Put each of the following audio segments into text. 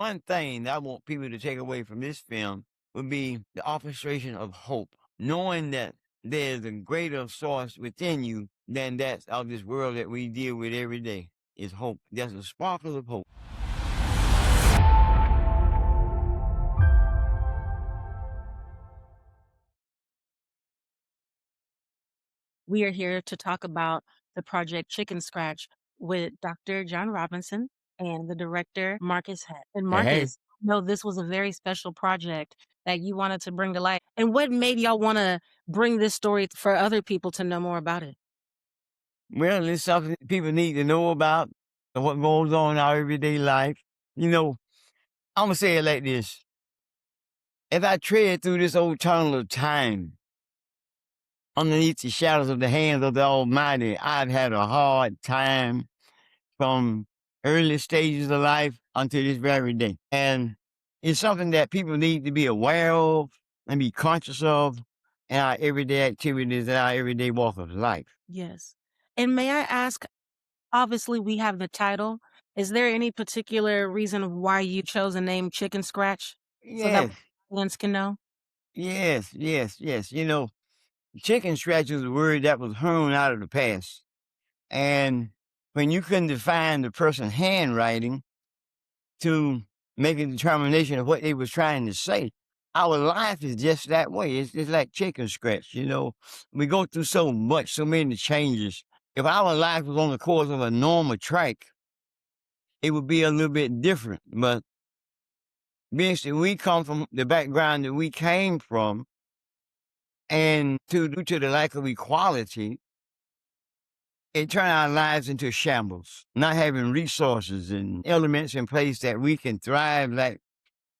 One thing that I want people to take away from this film would be the orchestration of hope, knowing that there's a greater source within you than that of this world that we deal with every day. Is hope. There's a sparkle of hope. We are here to talk about the project Chicken Scratch with Dr. John Robinson and the director Marcus Head. And Hey, hey. Marcus, no, this was a very special project that you wanted to bring to life. And what made y'all want to bring this story for other people to know more about it? Well, it's something that people need to know about what goes on in our everyday life. You know, I'm gonna say it like this: as I tread through this old tunnel of time, underneath the shadows of the hands of the Almighty, I've had a hard time from early stages of life until this very day. And it's something that people need to be aware of and be conscious of in our everyday activities and our everyday walk of life. Yes. And may I ask, obviously, we have the title. Is there any particular reason why you chose the name Chicken Scratch so that Yes, audience can know? yes. Chicken scratch is a word that was hewn out of the past. And when you couldn't define the person's handwriting to make a determination of what they was trying to say, our life is just that way. It's like chicken scratch, you know. We go through so much, so many changes. If our life was on the course of a normal track, it would be a little bit different. But being that we come from the background that we came from, and due to the lack of equality, it turned our lives into shambles, not having resources and elements in place that we can thrive like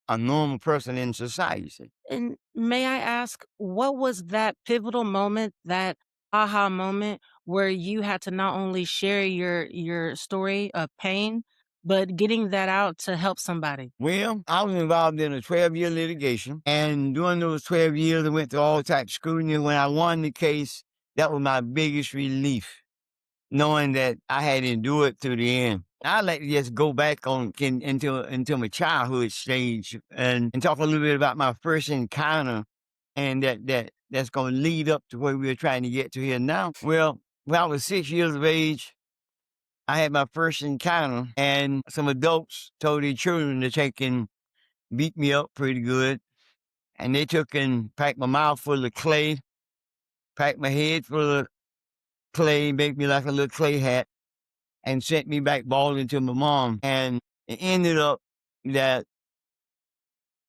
a normal person in society. And may I ask, what was that pivotal moment, that aha moment where you had to not only share your story of pain, but getting that out to help somebody? Well, I was involved in a 12-year litigation, and during those 12 years, I went through all types of scrutiny. When I won the case, that was my biggest relief, knowing that I had endured to the end. I'd like to just go back into my childhood stage and talk a little bit about my first encounter, and that's going to lead up to where we're trying to get to here now. Well, when I was 6 years of age, I had my first encounter, and some adults told their children to take and beat me up pretty good. And they took and packed my mouth full of clay, packed my head full of clay, made me like a little clay hat, and sent me back bawling to my mom. And it ended up that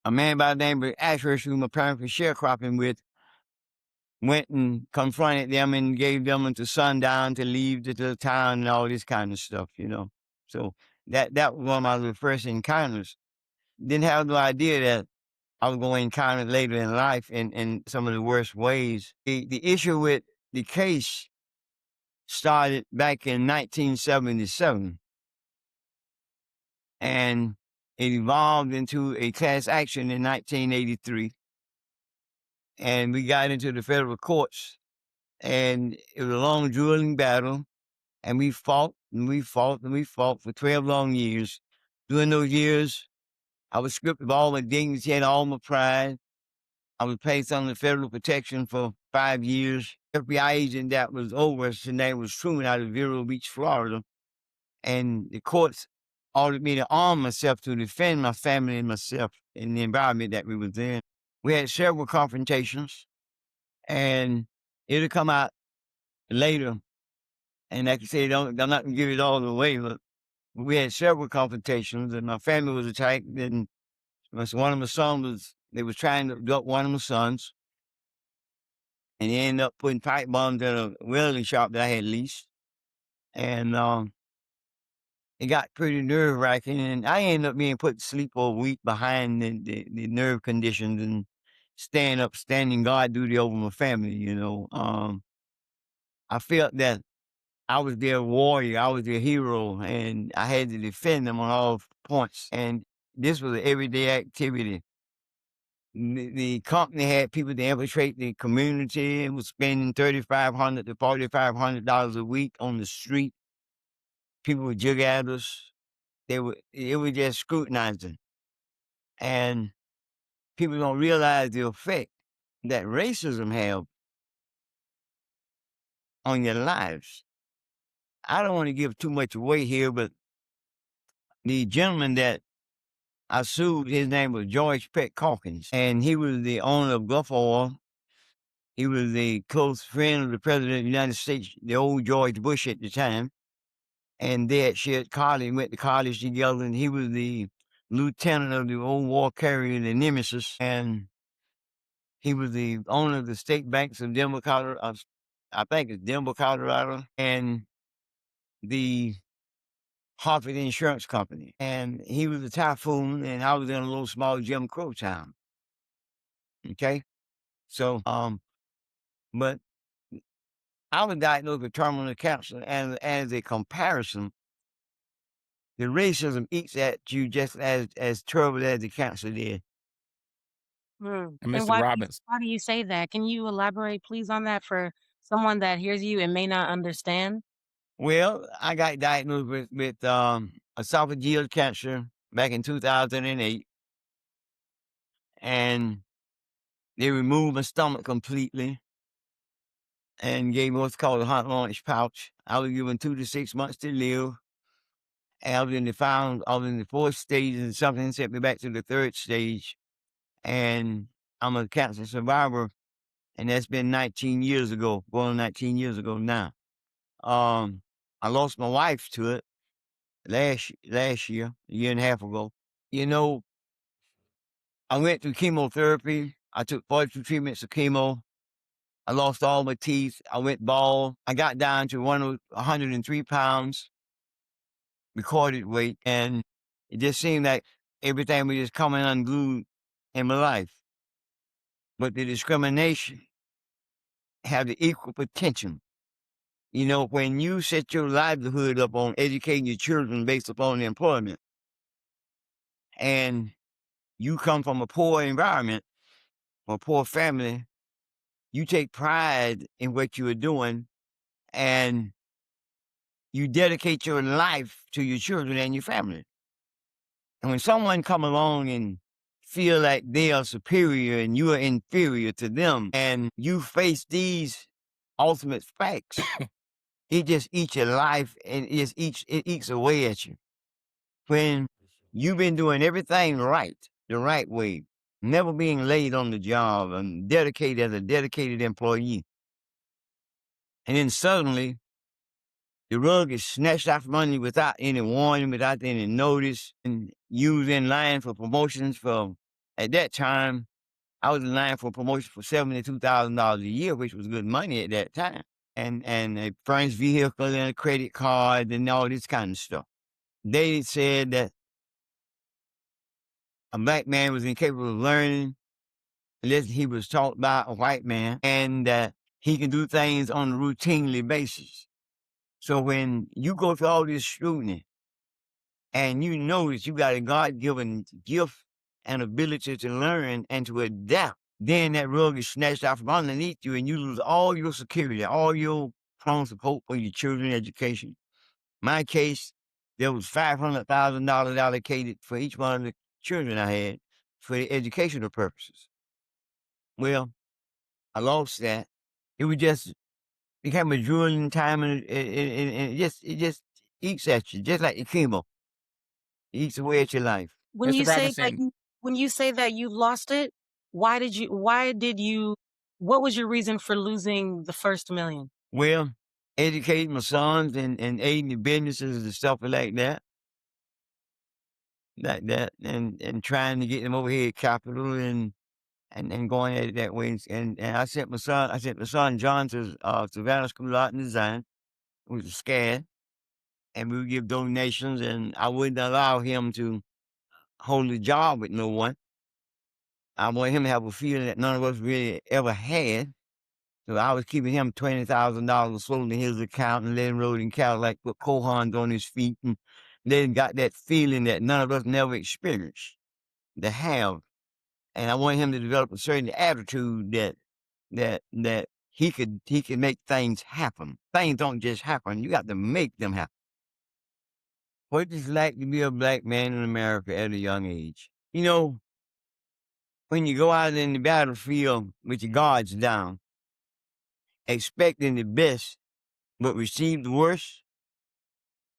a man by the name of Ashurst, who my parents were sharecropping with, went and confronted them and gave them until sundown to leave the town and all this kind of stuff, you know. So that was one of my little first encounters. Didn't have no idea that I was going to encounter it later in life in some of the worst ways. The issue with the case started back in 1977, and it evolved into a class action in 1983. And we got into the federal courts, and it was a long, grueling battle. And we fought and we fought and we fought for 12 long years. During those years, I was stripped of all my dignity and all my pride. I was placed under federal protection for 5 years. FBI agent that was over us, his name was Truman, out of Vero Beach, Florida. And the courts ordered me to arm myself to defend my family and myself in the environment that we was in. We had several confrontations, and it'll come out later. And like I say, I'm not gonna give it all away, but we had several confrontations, and my family was attacked. And one of my sons they was trying to abduct one of my sons, and he ended up putting pipe bombs in a welding shop that I had leased. And it got pretty nerve wracking, and I ended up being put to sleep for a week behind the nerve conditions and standing guard duty over my family. I felt that I was their warrior, I was their hero, and I had to defend them on all points. And this was an everyday activity. The company had people to infiltrate the community and was spending $3,500 to $4,500 a week on the street. People would jig at us. It was just scrutinizing. And people don't realize the effect that racism have on your lives. I don't want to give too much away here, but the gentleman that I sued, his name was George Peck Calkins, and he was the owner of Gulf Oil. He was a close friend of the President of the United States, the old George Bush at the time. And they had shared college, went to college together, and he was the lieutenant of the old war carrier, the Nemesis, and he was the owner of the state banks of Denver, Colorado. I think it's Denver, Colorado, and the Hartford Insurance Company. And he was a typhoon, and I was in a little small Jim Crow town. Okay, so but I was diagnosed with terminal cancer, and as a comparison, the racism eats at you just as terrible as the cancer did. Mm. And And Mr. Robbins, why do you say that? Can you elaborate, please, on that for someone that hears you and may not understand? Well, I got diagnosed with esophageal cancer back in 2008, and they removed my stomach completely and gave me what's called a hot launch pouch. I was given 2 to 6 months to live. And I was in the fourth stage, and something sent me back to the third stage. And I'm a cancer survivor, and that's been 19 years ago, going on 19 years ago now. I lost my wife to it last year, a year and a half ago. You know, I went through chemotherapy. I took 42 treatments of chemo. I lost all my teeth. I went bald. I got down to 103 pounds recorded weight, and it just seemed like everything was just coming unglued in my life. But the discrimination had the equal potential. You know, when you set your livelihood up on educating your children based upon employment, and you come from a poor environment, or a poor family, you take pride in what you are doing, and you dedicate your life to your children and your family. And when someone come along and feel like they are superior and you are inferior to them, and you face these ultimate facts, it just eats your life, and it eats away at you. When you've been doing everything right, the right way, never being late on the job, and dedicated as a dedicated employee, and then suddenly the rug is snatched out from under you without any warning, without any notice, and you was in line for promotions for, at that time, I was in line for promotion for $72,000 a year, which was good money at that time. And a friend's vehicle and a credit card and all this kind of stuff. They said that a black man was incapable of learning unless he was taught by a white man, and that he can do things on a routinely basis. So when you go through all this scrutiny and you know that you got a God-given gift and ability to learn and to adapt, then that rug is snatched out from underneath you, and you lose all your security, all your promise of hope for your children's education. My case, there was $500,000 allocated for each one of the children I had for the educational purposes. Well, I lost that. It was just became a drooling time, and it just eats at you, just like the chemo. It eats away at your life. When Mr. you say that Robinson, you when you say that you lost it, why did you what was your reason for losing the first 1,000,000? Well, educating my sons and aiding the businesses and stuff like that, and trying to get them over here at Capital, and going at it that way. And I sent my son John to Savannah School of Art and Design, which was SCAD, and we would give donations, and I wouldn't allow him to hold a job with no one. I want him to have a feeling that none of us really ever had. So I was keeping him $20,000 floating in his account, and letting rode in Cadillac, put cohorns on his feet, and then got that feeling that none of us never experienced to have. And I want him to develop a certain attitude that he could make things happen. Things don't just happen. You got to make them happen. What it's like to be a black man in America at a young age. You know, when you go out in the battlefield with your guards down, expecting the best, but receive the worst,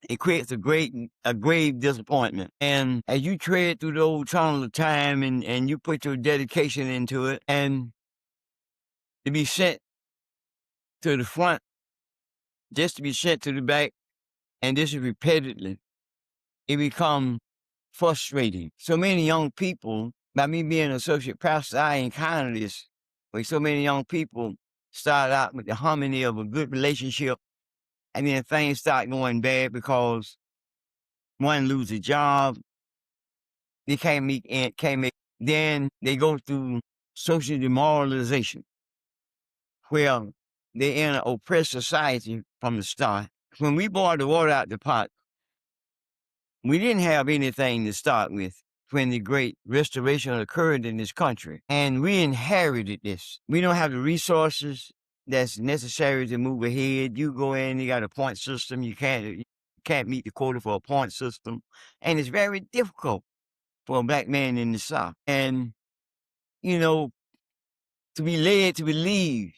it creates a grave disappointment. And as you tread through the old tunnel of time and you put your dedication into it, and to be sent to the front, just to be sent to the back, and this is repeatedly, it becomes frustrating. So many young people, by me being an associate pastor, I encountered this, where so many young people start out with the harmony of a good relationship, and then things start going bad because one loses a job, they can't make. Then they go through social demoralization, where they in an oppressed society from the start. When we boiled the water out the pot, we didn't have anything to start with when the great restoration occurred in this country. And we inherited this. We don't have the resources that's necessary to move ahead. You go in, you got a point system, you can't meet the quota for a point system. And it's very difficult for a black man in the South. And, you know, to be led to believe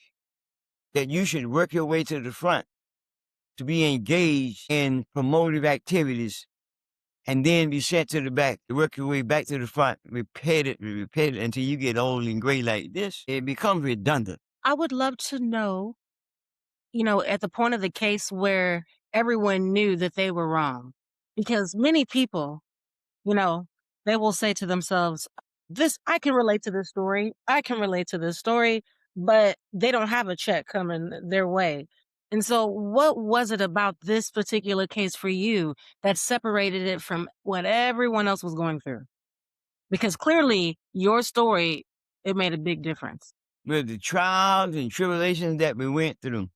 that you should work your way to the front, to be engaged in promotive activities, and then be sent to the back, to work your way back to the front, repeat it until you get old and gray like this, it becomes redundant. I would love to know, at the point of the case where everyone knew that they were wrong. Because many people, you know, they will say to themselves, this, I can relate to this story. I can relate to this story, but they don't have a check coming their way. And so, what was it about this particular case for you that separated it from what everyone else was going through? Because clearly, your story, it made a big difference. With the trials and tribulations that we went through,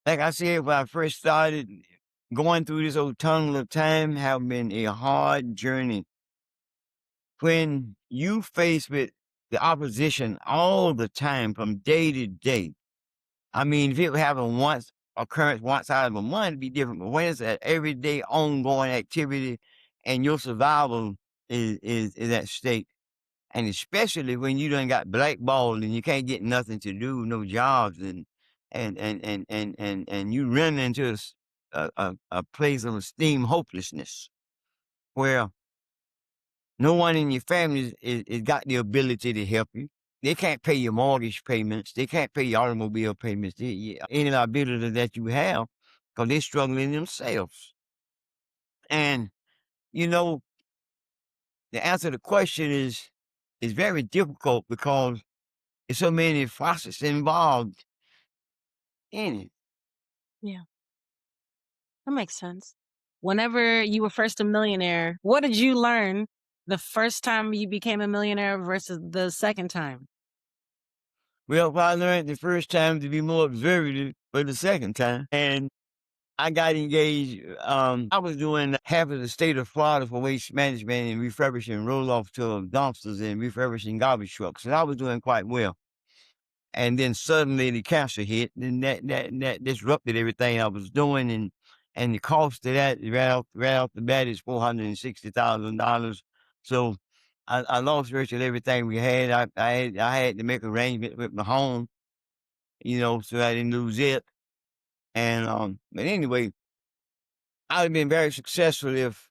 like I said, when I first started going through this old tunnel of time, have been a hard journey. When you face with the opposition all the time from day to day, I mean, if it would happen once, occurrence once out of a month, it'd be different. But when it's an everyday ongoing activity and your survival is at stake, and especially when you done got blackballed and you can't get nothing to do, no jobs, and you run into a place of esteem hopelessness where no one in your family is got the ability to help you. They can't pay your mortgage payments. They can't pay your automobile payments. Any ability that you have, because they're struggling themselves. And, you know, the answer to the question is very difficult because there's so many facets involved in it. Yeah, that makes sense. Whenever you were first a millionaire, what did you learn the first time you became a millionaire versus the second time? Well, I learned the first time to be more observative for the second time. And I got engaged. I was doing half of the state of Florida for waste management and refurbishing roll-off to dumpsters and refurbishing garbage trucks. And I was doing quite well. And then suddenly the cancer hit, and that disrupted everything I was doing, and the cost of that right off the bat is $460,000. So I lost virtually everything we had. I had to make arrangements with my home, so I didn't lose it. And but anyway, I'd have been very successful if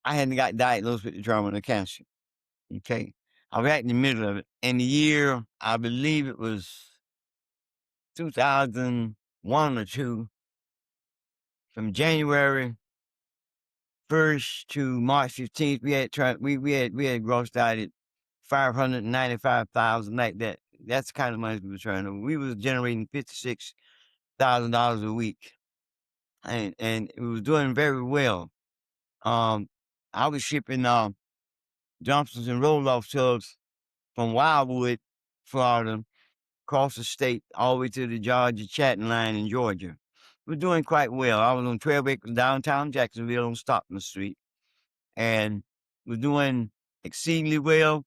I hadn't got diagnosed with the terminal cancer. Okay, I was right in the middle of it. In the year, I believe it was 2001 or two, from January 1st to March 15th, we had grossed out at 595,000, like that. That's the kind of money we were trying to. We was generating $56,000 a week, and we was doing very well. Um, I was shipping dumpsters and roll off tubs from Wildwood, Florida, across the state, all the way to the Georgia Chatting line in Georgia. We're doing quite well. I was on 12 acres downtown Jacksonville on Stockton Street, and we're doing exceedingly well.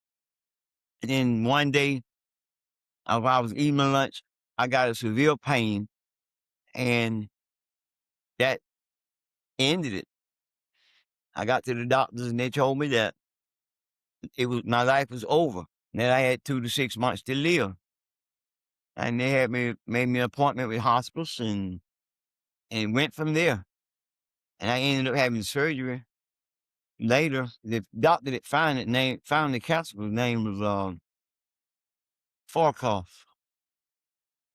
And then one day, while I was eating my lunch, I got a severe pain, and that ended it. I got to the doctors, and they told me that my life was over. that I had 2 to 6 months to live. And they made me an appointment with hospice and went from there. And I ended up having surgery later. The doctor that found the cancer name was Farkoff.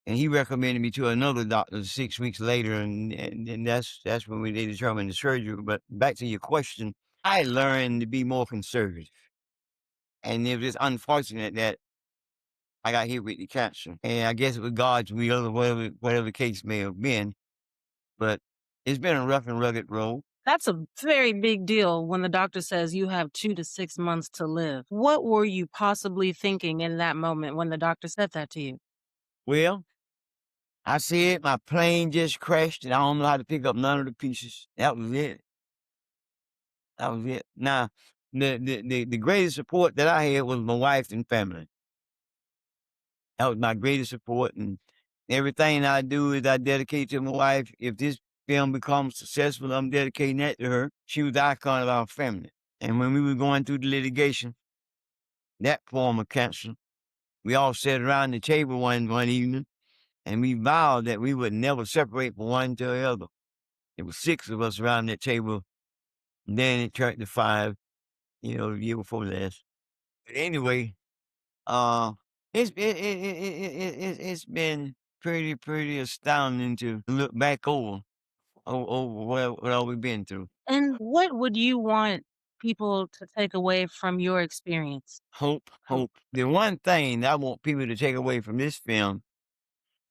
And he recommended me to another doctor 6 weeks later, and that's when they determined the surgery. But back to your question, I learned to be more conservative. And it was just unfortunate that I got hit with the cancer. And I guess it was God's will or whatever the case may have been. But it's been a rough and rugged road. That's a very big deal when the doctor says you have 2 to 6 months to live. What were you possibly thinking in that moment when the doctor said that to you? Well, I said my plane just crashed and I don't know how to pick up none of the pieces. That was it. That was it. Now, the greatest support that I had was my wife and family. That was my greatest support, and everything I do is I dedicate to my wife. If this film becomes successful, I'm dedicating that to her. She was the icon of our family. And when we were going through the litigation, that form of cancer, we all sat around the table one evening, and we vowed that we would never separate from one to the other. There were 6 of us around that table. Then it turned to 5, the year before last. But anyway, uh, it's been pretty astounding to look back over what all we've been through. And what would you want people to take away from your experience? Hope, Hope. hope. The one thing that I want people to take away from this film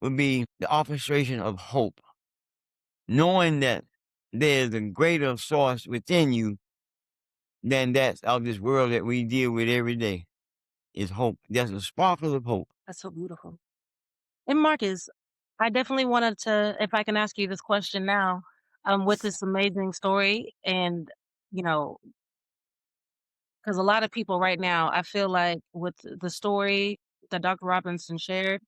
would be the orchestration of hope, knowing that there's a greater source within you than that of this world that we deal with every day. Is hope. There's a sparkle of hope. That's so beautiful. And Marcus, I definitely wanted to, if I can ask you this question now, with this amazing story, and you know, because a lot of people right now, I feel like with the story that Dr. Robinson shared,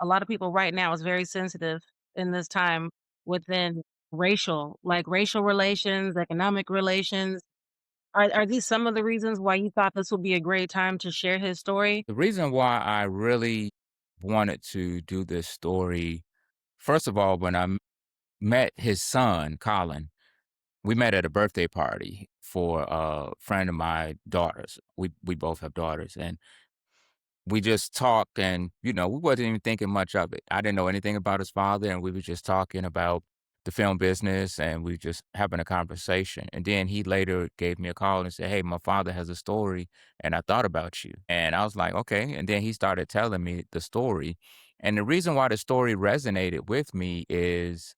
a lot of people right now is very sensitive in this time within racial relations, economic relations. Are these some of the reasons why you thought this would be a great time to share his story? The reason why I really wanted to do this story, first of all, when met his son, Colin, we met at a birthday party for a friend of my daughter's. We both have daughters, and we just talked, and we wasn't even thinking much of it. I didn't know anything about his father, and we were just talking about the film business, and we just having a conversation. And then he later gave me a call and said, "Hey, my father has a story, and I thought about you." And I was like, "Okay." And then he started telling me the story. And the reason why the story resonated with me is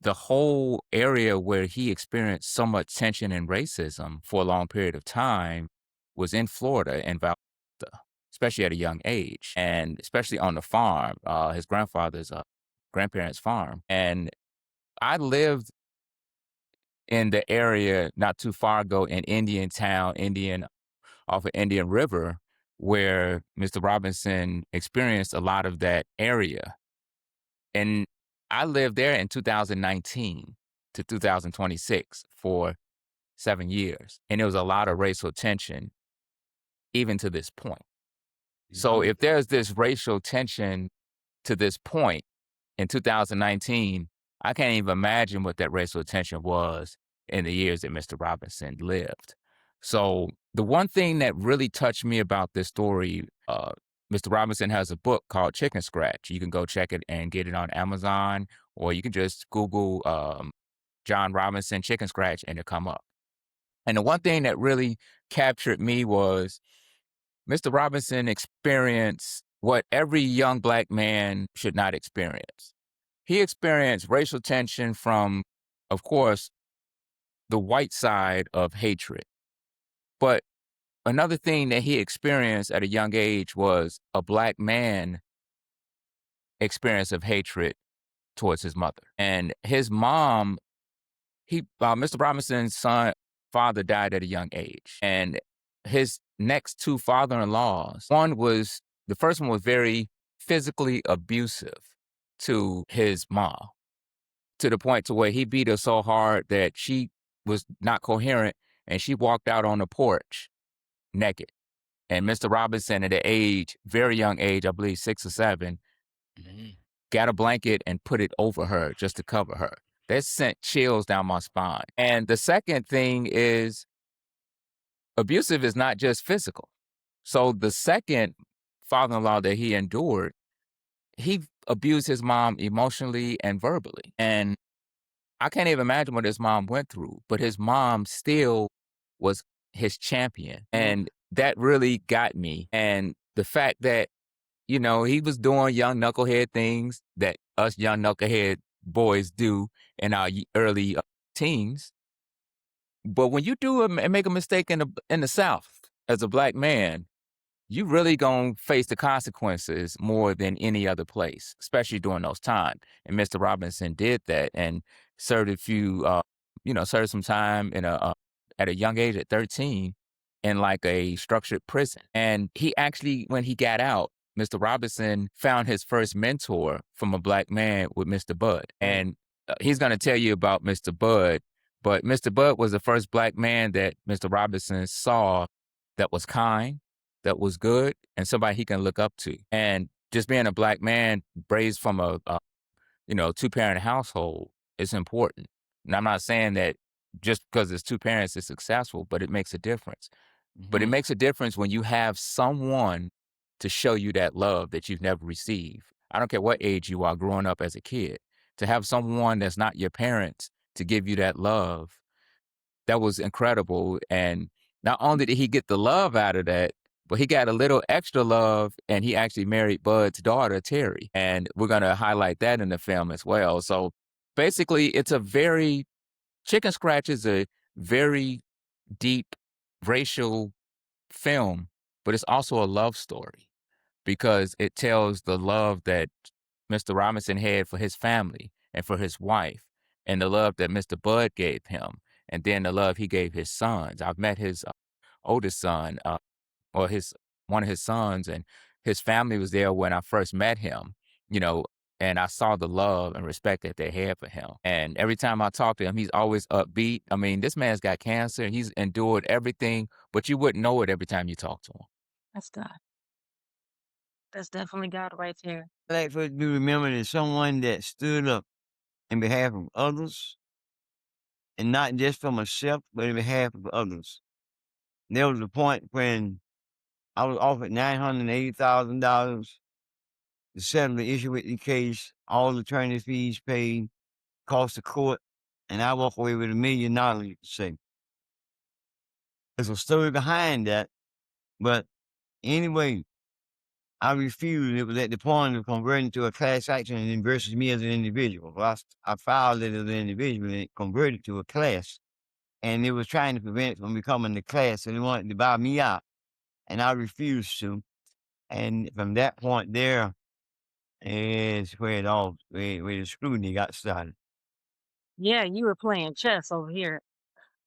the whole area where he experienced so much tension and racism for a long period of time was in Florida and Valdosta, especially at a young age, and especially on the farm, his grandfather's grandparents' farm. And I lived in the area not too far ago in Indian Town, off of Indian River, where Mr. Robinson experienced a lot of that area. And I lived there in 2019 to 2026 for 7 years. And there was a lot of racial tension even to this point. So if there's this racial tension to this point in 2019, I can't even imagine what that racial tension was in the years that Mr. Robinson lived. So the one thing that really touched me about this story, Mr. Robinson has a book called Chicken Scratch. You can go check it and get it on Amazon, or you can just Google John Robinson Chicken Scratch and it'll come up. And the one thing that really captured me was Mr. Robinson experienced what every young Black man should not experience. He experienced racial tension from, of course, the white side of hatred. But another thing that he experienced at a young age was a Black man experience of hatred towards his mother. And his mom, Mr. Robinson's father died at a young age. And his next 2 father-in-laws, the first one was very physically abusive to his mom, to the point to where he beat her so hard that she was not coherent and she walked out on the porch naked. And Mr. Robinson at a very young age, I believe 6 or 7, got a blanket and put it over her just to cover her. That sent chills down my spine. And the second thing is abusive is not just physical. So the second father-in-law that he endured, he abused his mom emotionally and verbally. And I can't even imagine what his mom went through, but his mom still was his champion. And that really got me. And the fact that, he was doing young knucklehead things that us young knucklehead boys do in our early teens. But when you do and make a mistake in the South as a Black man, you really gonna face the consequences more than any other place, especially during those times. And Mr. Robinson did that and served served some time at a young age at 13 in like a structured prison. And he actually, when he got out, Mr. Robinson found his first mentor from a Black man with Mr. Bud. And he's gonna tell you about Mr. Bud, but Mr. Bud was the first Black man that Mr. Robinson saw that was kind, that was good, and somebody he can look up to. And just being a Black man raised from a two-parent household is important. And I'm not saying that just because it's two parents is successful, but it makes a difference. But it makes a difference when you have someone to show you that love that you've never received. I don't care what age you are growing up as a kid. To have someone that's not your parents to give you that love, that was incredible. And not only did he get the love out of that, but he got a little extra love, and he actually married Bud's daughter, Terry. And we're going to highlight that in the film as well. So basically, Chicken Scratch is a very deep racial film, but it's also a love story because it tells the love that Mr. Robinson had for his family and for his wife, and the love that Mr. Bud gave him, and then the love he gave his sons. I've met his oldest son, or one of his sons, and his family was there when I first met him, you know, and I saw the love and respect that they had for him. And every time I talk to him, he's always upbeat. I mean, this man's got cancer and he's endured everything, but you wouldn't know it every time you talk to him. That's God. That's definitely God right there. I like for it to be remembered as someone that stood up in behalf of others, and not just for myself, but in behalf of others. There was a point when I was offered $980,000 to settle the issue with the case, all the attorney fees paid, cost of court, and I walk away with $1 million, you could say. There's a story behind that, but anyway, I refused. It was at the point of converting to a class action and versus me as an individual. Well, I filed it as an individual and it converted to a class. And it was trying to prevent it from becoming the class. So they wanted to buy me out. And I refused to. And from that point there is where where the scrutiny got started. Yeah, you were playing chess over here.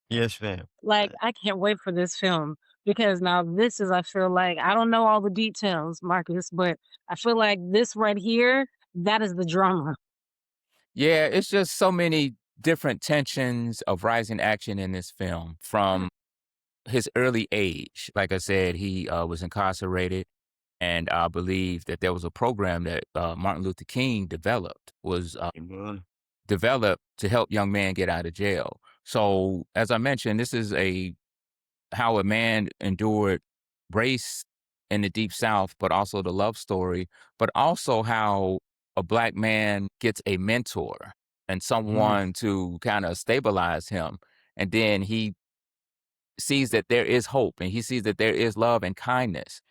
Yes, ma'am. Like, I can't wait for this film because now this is, I feel like, I don't know all the details, Marcus, but I feel like this right here, that is the drama. Yeah, it's just so many different tensions of rising action in this film from his early age. Like I said, he was incarcerated, and I believe that there was a program that Martin Luther King was developed to help young men get out of jail. So, as I mentioned, this is how a man endured race in the Deep South, but also the love story, but also how a Black man gets a mentor and someone to kind of stabilize him. And then he sees that there is hope and he sees that there is love and kindness.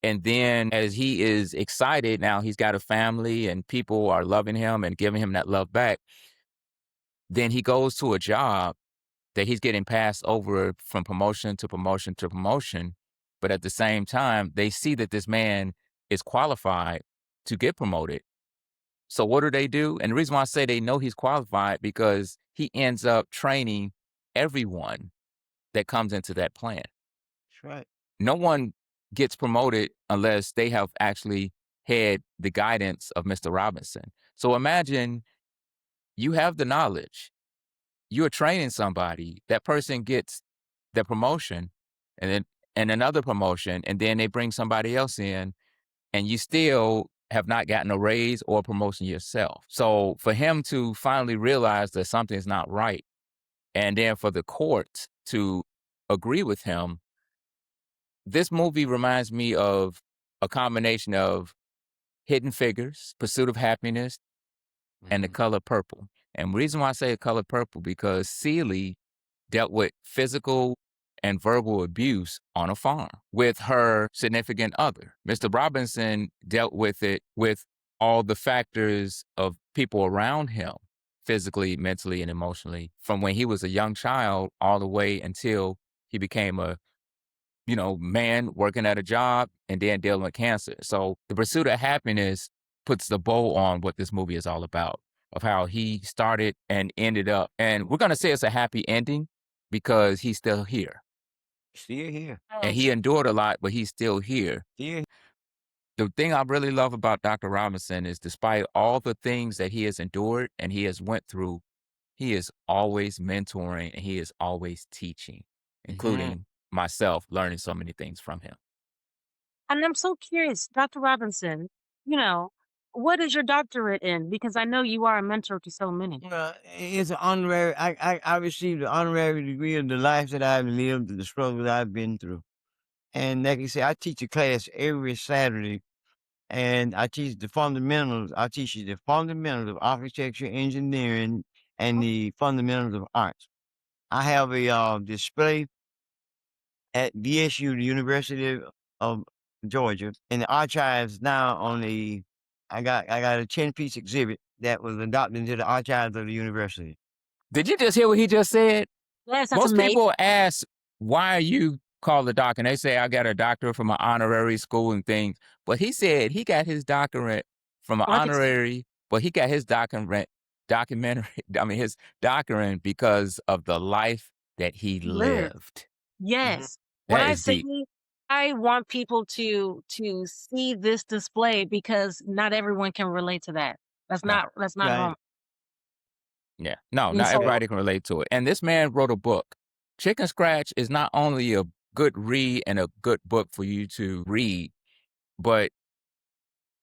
And then as he is excited, now he's got a family and people are loving him and giving him that love back. Then he goes to a job that he's getting passed over from promotion to promotion to promotion. But at the same time, they see that this man is qualified to get promoted. So what do? And the reason why I say they know he's qualified because he ends up training everyone that comes into that plant. That's right. No one gets promoted unless they have actually had the guidance of Mr. Robinson. So imagine you have the knowledge, you're training somebody, that person gets the promotion, and then and another promotion, and then they bring somebody else in, and you still have not gotten a raise or a promotion yourself. So for him to finally realize that something's not right, and then for the courts to agree with him, this movie reminds me of a combination of Hidden Figures, Pursuit of Happiness, and The Color Purple. And the reason why I say The Color Purple, because Celie dealt with physical and verbal abuse on a farm with her significant other. Mr. Robinson dealt with it with all the factors of people around him, physically, mentally, and emotionally, from when he was a young child all the way until he became a man working at a job and then dealing with cancer. So the pursuit of happiness puts the bow on what this movie is all about, of how he started and ended up. And we're going to say it's a happy ending because he's still here. Still here. And he endured a lot, but he's still here. Still. The thing I really love about Dr. Robinson is despite all the things that he has endured and he has went through, he is always mentoring and he is always teaching, including myself learning so many things from him. And I'm so curious, Dr. Robinson, you know, what is your doctorate in? Because I know you are a mentor to so many. It's an honorary. I received the honorary degree of the life that I've lived, the struggles I've been through. And like I say, I teach a class every Saturday, and I teach the fundamentals. I teach you the fundamentals of architecture, engineering, and the fundamentals of arts. I have a display at VSU, the University of Georgia, in the archives now on the. I got a 10-piece exhibit that was adopted into the archives of the university. Did you just hear what he just said? Yes, that's Most amazing. people ask, why are you called a doctor? And they say, I got a doctorate from an honorary school and things. But he said he got his doctorate from an honorary, but he got his his doctorate because of the life that he lived. Yes. When That I is say deep. I want people to see this display because not everyone can relate to that. That's Right. not Right. normal. Yeah. No, And not so everybody can relate to it. And this man wrote a book. Chicken Scratch is not only a good read and a good book for you to read, but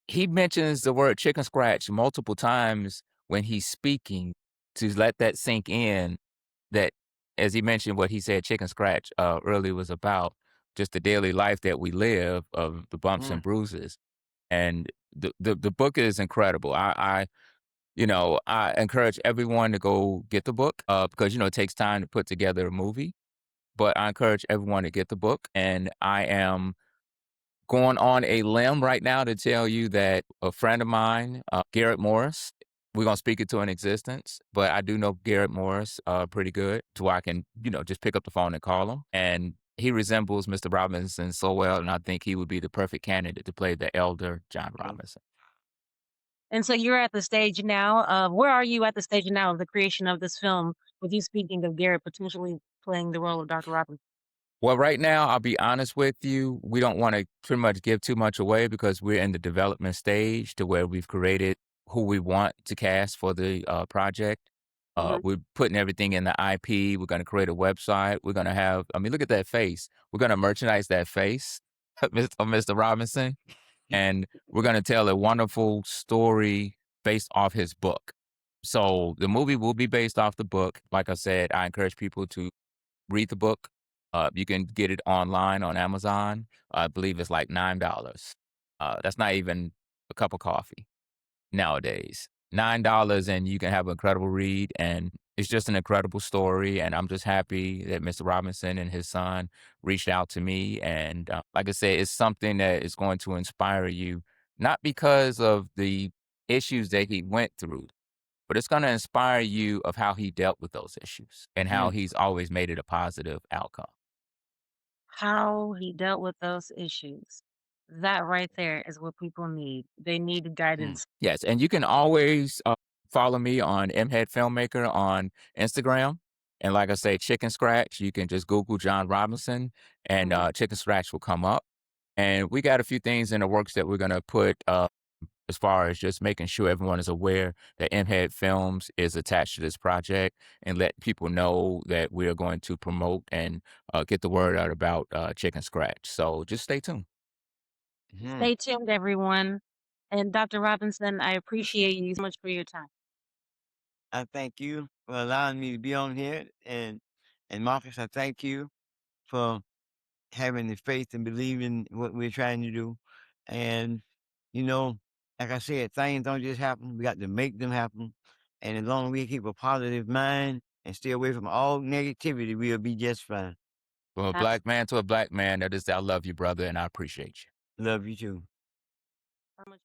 he mentions the word chicken scratch multiple times when he's speaking to let that sink in, that, as he mentioned, what he said chicken scratch earlier was about just the daily life that we live of the bumps and bruises. And the book is incredible. I encourage everyone to go get the book because, it takes time to put together a movie. But I encourage everyone to get the book. And I am going on a limb right now to tell you that a friend of mine, Garrett Morris, we're going to speak it to an existence, but I do know Garrett Morris pretty good to where I can, just pick up the phone and call him. And he resembles Mr. Robinson so well, and I think he would be the perfect candidate to play the elder John Robinson. and so you're at the stage now of where are you at the stage now of the creation of this film with you speaking of Garrett potentially playing the role of Dr. Robinson? Well, right now, I'll be honest with you, we don't want to pretty much give too much away because we're in the development stage to where we've created who we want to cast for the project. We're putting everything in the IP. We're going to create a website. We're going to have, look at that face. We're going to merchandise that face of Mr. Robinson. And we're going to tell a wonderful story based off his book. So the movie will be based off the book. Like I said, I encourage people to read the book. You can get it online on Amazon. I believe it's like $9. That's not even a cup of coffee nowadays. $9 and you can have an incredible read, and it's just an incredible story. And I'm just happy that Mr. Robinson and his son reached out to me. And like I said, it's something that is going to inspire you, not because of the issues that he went through, but it's going to inspire you of how he dealt with those issues and how he's always made it a positive outcome. How he dealt with those issues. That right there is what people need. They need guidance. Yes, and you can always follow me on Mhead Filmmaker on Instagram. And like I say, Chicken Scratch, you can just Google John Robinson and Chicken Scratch will come up. And we got a few things in the works that we're going to put as far as just making sure everyone is aware that MHead Films is attached to this project and let people know that we are going to promote and get the word out about Chicken Scratch. So just stay tuned. Mhm. Stay tuned, everyone. And Dr. Robinson, I appreciate you so much for your time. I thank you for allowing me to be on here, and Marcus, I thank you for having the faith and believing what we're trying to do. And, you know, like I said, things don't just happen. We got to make them happen. And as long as we keep a positive mind and stay away from all negativity, we'll be just fine. From a Uh, black man to a black man, that is, I love you, brother, and I appreciate you. Love you too.